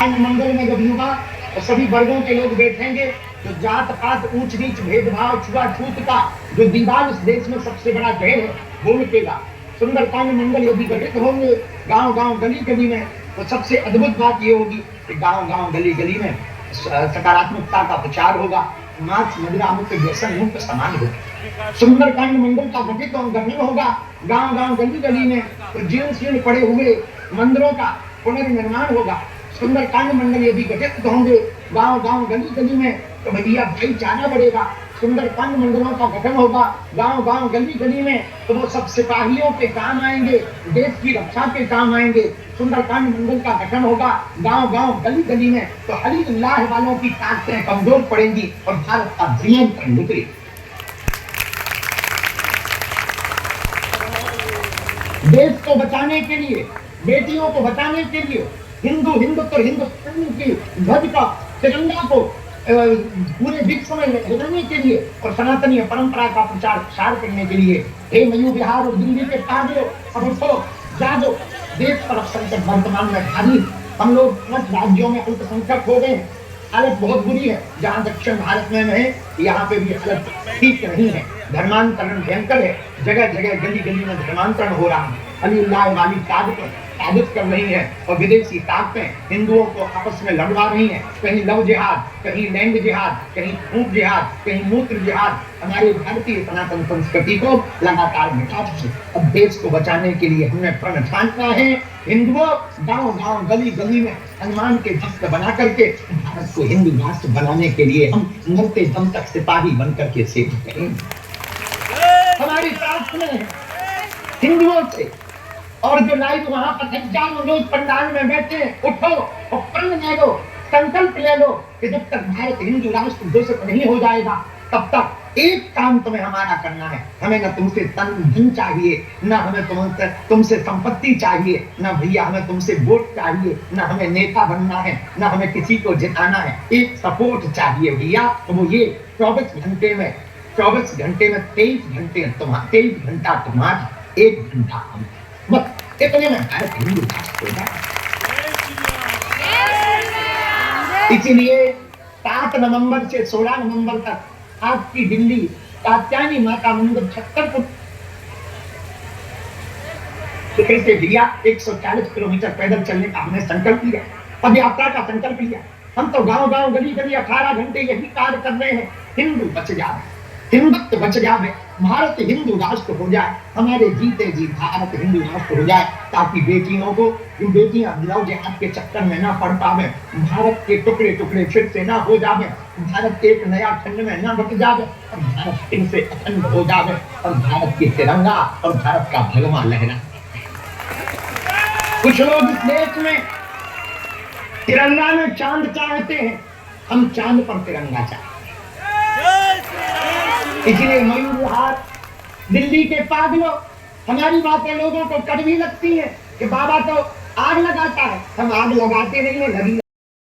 मंगल में जब होगा तो सभी वर्गों के लोग बैठेंगे। जो जात पात ऊंच नीच भेदभाव छुआछूत का जो दीवार इस देश में सबसे बड़ा जहर है वो मिटेगा। सुंदरकांड मंगल यदि गठित होंगे गांव गांव गली गली में तो सबसे अद्भुत बात ये होगी कि गांव गांव गली गली में सकारात्मकता का प्रचार होगा। मांस मदिरा मुक्त व्यसन मुक्त समान होगा। सुंदरकांड मंगल का गठन होगा गांव गांव गली गली में तो जीर्ण शीर्ण पड़े हुए मंदिरों का पुनर्निर्माण होगा। सुंदरकांड मंडल यदि गठित होंगे गांव गांव गली गली में तो भैया भाईचारा बढ़ेगा। सुंदरकांड मंडलों का गठन होगा गांव गांव गली गली में तो वो सब सिपाहियों के काम आएंगे, देश की रक्षा के काम आएंगे। सुंदरकांड मंडल का गठन होगा गांव गांव गली गली में तो हरी अल्लाह वालों की ताकतें कमजोर पड़ेंगी और भारत का जीवन निकलेगा। देश को बचाने के लिए, बेटियों को बचाने के लिए हिंदुत्व हिंदुस्तान की ध्वज का तिरंगा को पूरे विश्व में लहराने के लिए और सनातनी परंपरा का प्रचार करने के लिए हे मयू बिहार और दिल्ली के पागलों अब उठो जागो। देश पर संकट वर्तमान में भारी, हम लोग 5 राज्यों में अल्पसंख्यक हो गए हैं। हालत बहुत बुरी है। जहां दक्षिण भारत में है यहाँ पे भी हालत ठीक नहीं है। धर्मांतरण भयंकर है। जगह जगह गली गली में धर्मांतरण हो रहा है। अल्लाह वाली ताकत कर रही है और विदेशी ताकतें हिंदुओं को आपस में लड़वा रही हैं। कहीं लव जिहाद, कहीं लैंड जिहाद, कहीं खूब जिहाद, कहीं मूत्र जिहाद हमारी भारतीय सनातन संस्कृति को लगातार मिटा चुकी। अब देश को बचाने के लिए हमने प्रण ठाना है। हिंदुओं गांव गांव गली गली में हनुमान के भक्त बना करके भारत को हिंदू राष्ट्र बनाने के लिए हम मरते दम तक सिपाही बनकर के सेवा करेंगे। हमारी प्रार्थना है हिंदुओं से। और जो लाइव वहां पर हजारों लोग पंडाल में बैठे उठो और प्रण ले लो, संकल्प ले लो कि जब तक भारत हिंदू राष्ट्र घोषित नहीं हो जाएगा तब तक एक काम तुम्हें हमारा करना है। हमें न तुमसे तन धन चाहिए, न हमें तुमसे संपत्ति चाहिए, न भैया हमें तुमसे वोट चाहिए, न हमें नेता बनना है, न हमें किसी को जिताना है। एक सपोर्ट चाहिए भैया। तो वो ये 24 घंटे में 23 घंटा तुम्हारा, 1 घंटा हम, बस इतने में भारत हिंदू राष्ट्र हो जाए। इसीलिए 7 नवंबर से 16 नवंबर तक आपकी दिल्ली कात्यायनी माता मंदिर छत्तरपुर से भैया 140 किलोमीटर पैदल चलने का हमने संकल्प लिया, पद यात्रा का संकल्प लिया। हम तो गांव गांव गली गली 18 घंटे यही कार्य कर रहे हैं। हिंदू बच जाए, हिंदुत्व बच जाए, भारत हिंदू राष्ट्र हो जाए, हमारे जीते जी भारत हिंदू राष्ट्र हो जाए, ताकि बेटियों को, जो बेटियां लव जिहाद के चक्कर में ना पड़ पावे, भारत के टुकड़े टुकड़े फिर से ना हो जावे, भारत एक नया खंड में ना बच जावे और भारत फिर से अखंड हो जावे और भारत की तिरंगा और भारत का भगवा लहरा। कुछ लोग इस देश में तिरंगा में चांद चाहते हैं, हम चांद पर तिरंगा चाहते हैं। इसलिए मयूर बिहार दिल्ली के पागलों, हमारी बातें लोगों को कड़वी लगती है कि बाबा तो आग लगाता है। हम आग लगाते नहीं है, लगी